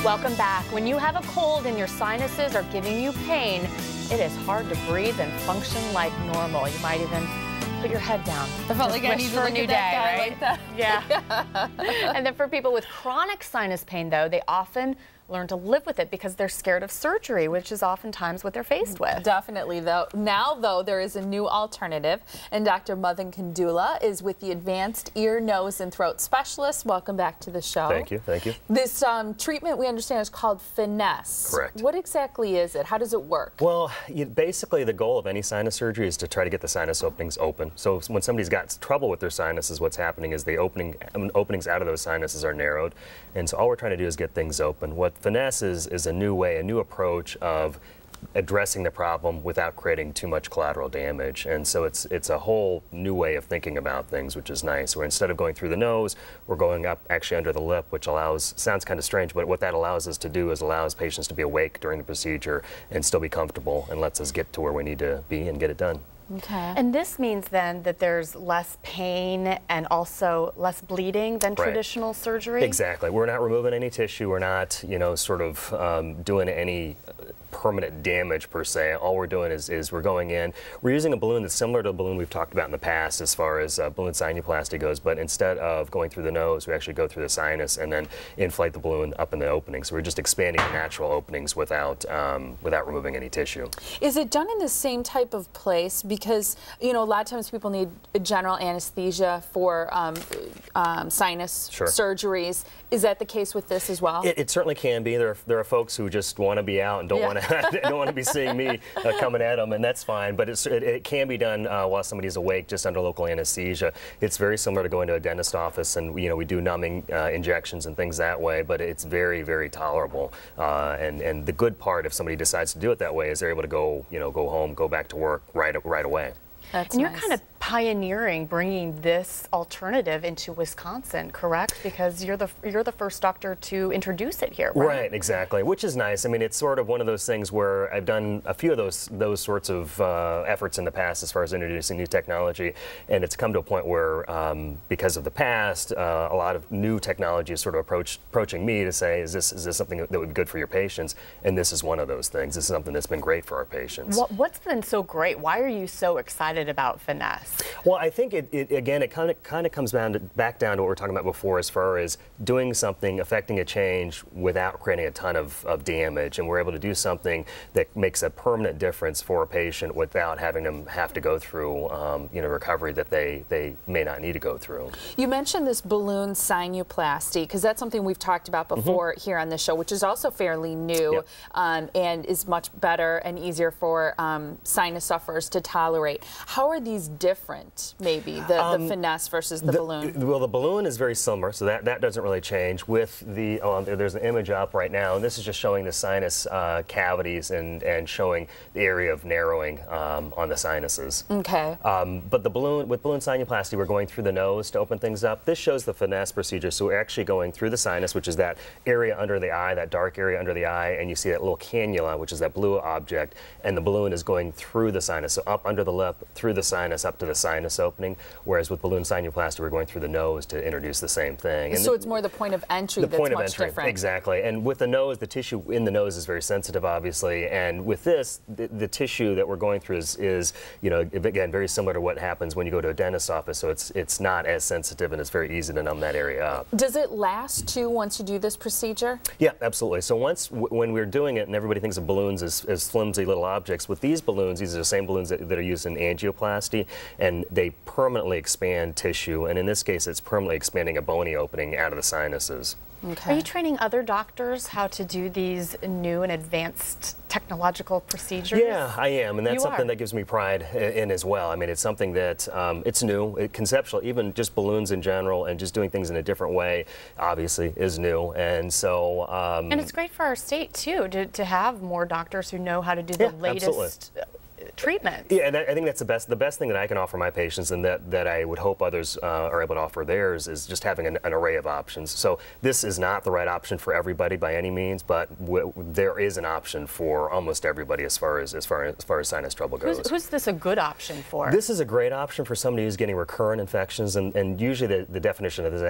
Welcome back. When you have a cold and your sinuses are giving you pain, it is hard to breathe and function like normal. You might even put your head down. I felt like I need to look at that guy like that. Yeah. And then for people with chronic sinus pain, though, they often learn to live with it because they're scared of surgery, which is oftentimes what they're faced with. Definitely, though. Now, though, there is a new alternative, and Dr. Madan Kandula is with the Advanced Ear, Nose, and Throat Specialist. Welcome back to the show. Thank you. Thank you. This treatment, we understand, is called FinESS. Correct. What exactly is it? How does it work? Well, basically, the goal of any sinus surgery is to try to get the sinus openings open. So when somebody's got trouble with their sinuses, what's happening is the openings out of those sinuses are narrowed. And so all we're trying to do is get things open. What FinESS is a new way, a new approach of addressing the problem without creating too much collateral damage. And so it's a whole new way of thinking about things, which is nice. Where instead of going through the nose, we're going up actually under the lip, which sounds kind of strange, but what that allows us to do is allows patients to be awake during the procedure and still be comfortable, and lets us get to where we need to be and get it done. Okay. And this means then that there's less pain and also less bleeding than traditional surgery? Exactly. We're not removing any tissue. We're not, sort of doing any permanent damage per se. All we're doing is we're going in. We're using a balloon that's similar to a balloon we've talked about in the past as far as balloon sinuplasty goes, but instead of going through the nose, we actually go through the sinus and then inflate the balloon up in the opening. So we're just expanding the natural openings without removing any tissue. Is it done in the same type of place? Because, a lot of times people need general anesthesia for sinus surgeries. Is that the case with this as well? It certainly can be. There are folks who just want to be out and don't want to be seeing me coming at them, and that's fine. But it can be done while somebody's awake, just under local anesthesia. It's very similar to going to a dentist office, and we do numbing injections and things that way. But it's very, very tolerable. And the good part, if somebody decides to do it that way, is they're able to go home, go back to work right away. And you're kind of pioneering bringing this alternative into Wisconsin, correct? Because you're the first doctor to introduce it here, right? Right, exactly, which is nice. I mean, it's sort of one of those things where I've done a few of those sorts of efforts in the past as far as introducing new technology, and it's come to a point where, because of the past, a lot of new technology is sort of approaching me to say, is this something that would be good for your patients? And this is one of those things. This is something that's been great for our patients. What's been so great? Why are you so excited about FinESS? Well, I think it kind of comes back down to what we were talking about before, as far as doing something, affecting a change without creating a ton of damage, and we're able to do something that makes a permanent difference for a patient without having them have to go through recovery that they may not need to go through. You mentioned this balloon sinuplasty, because that's something we've talked about before here on the show, which is also fairly new and is much better and easier for sinus sufferers to tolerate. How are these different, maybe, the FinESS versus the balloon? Well, the balloon is very similar, so that doesn't really change. With the, there's an image up right now, and this is just showing the sinus cavities and showing the area of narrowing on the sinuses. Okay. But with balloon sinuplasty, we're going through the nose to open things up. This shows the FinESS procedure, so we're actually going through the sinus, which is that area under the eye, that dark area under the eye, and you see that little cannula, which is that blue object, and the balloon is going through the sinus, so up under the lip, through the sinus, up to the sinus opening, whereas with balloon sinuplasty, we're going through the nose to introduce the same thing. And so it's more the point of entry that's much different. Exactly. And with the nose, the tissue in the nose is very sensitive, obviously, and with this, the tissue that we're going through is again, very similar to what happens when you go to a dentist's office, so it's not as sensitive, and it's very easy to numb that area up. Does it last, too, once you do this procedure? Yeah, absolutely. So when we're doing it, and everybody thinks of balloons as flimsy little objects, with these balloons, these are the same balloons that are used in angioplasty, and they permanently expand tissue, and in this case, it's permanently expanding a bony opening out of the sinuses. Okay. Are you training other doctors how to do these new and advanced technological procedures? Yeah, I am, and that's something that gives me pride in as well. I mean, it's something that it's new, conceptual, even just balloons in general, and just doing things in a different way, obviously, is new, and so. And it's great for our state too, to have more doctors who know how to do the latest. Absolutely. treatments. Yeah, and I think that's the best thing that I can offer my patients, and that I would hope others are able to offer theirs, is just having an array of options. So this is not the right option for everybody by any means, but there is an option for almost everybody as far as sinus trouble goes. Who's this a good option for? This is a great option for somebody who's getting recurrent infections, and usually the definition of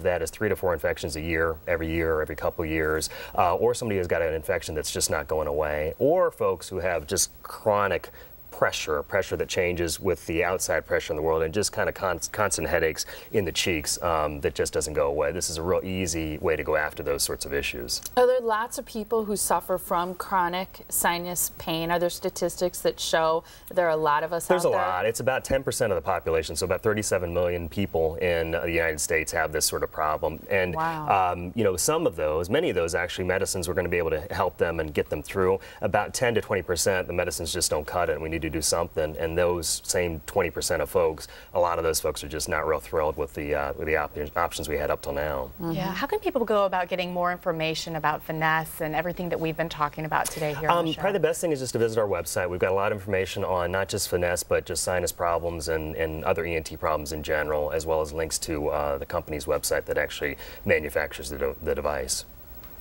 that is 3 to 4 infections a year, every couple years, or somebody who's got an infection that's just not going away, or folks who have just chronic pressure that changes with the outside pressure in the world, and just kind of constant headaches in the cheeks that just doesn't go away. This is a real easy way to go after those sorts of issues. Are there lots of people who suffer from chronic sinus pain? Are there statistics that show there are a lot of us out there? There's a lot. It's about 10% of the population, so about 37 million people in the United States have this sort of problem. And wow. you know, many of those actually medicines we're going to be able to help them and get them through. About 10 to 20%, the medicines just don't cut it, and we need to do something. And those same 20% of folks, a lot of those folks are just not real thrilled with the options we had up till now. Mm-hmm. Yeah. How can people go about getting more information about FinESS and everything that we've been talking about today here on the show? Probably the best thing is just to visit our website. We've got a lot of information on not just FinESS, but just sinus problems and other ENT problems in general, as well as links to the company's website that actually manufactures the device.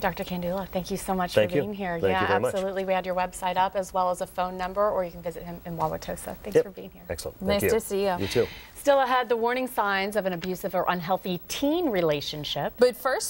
Dr. Kandula, thank you so much for being here. Thank you very much. Absolutely. We had your website up as well as a phone number, or you can visit him in Wauwatosa. Thanks for being here. Excellent. Nice to see you. You too. Still ahead, the warning signs of an abusive or unhealthy teen relationship. But first,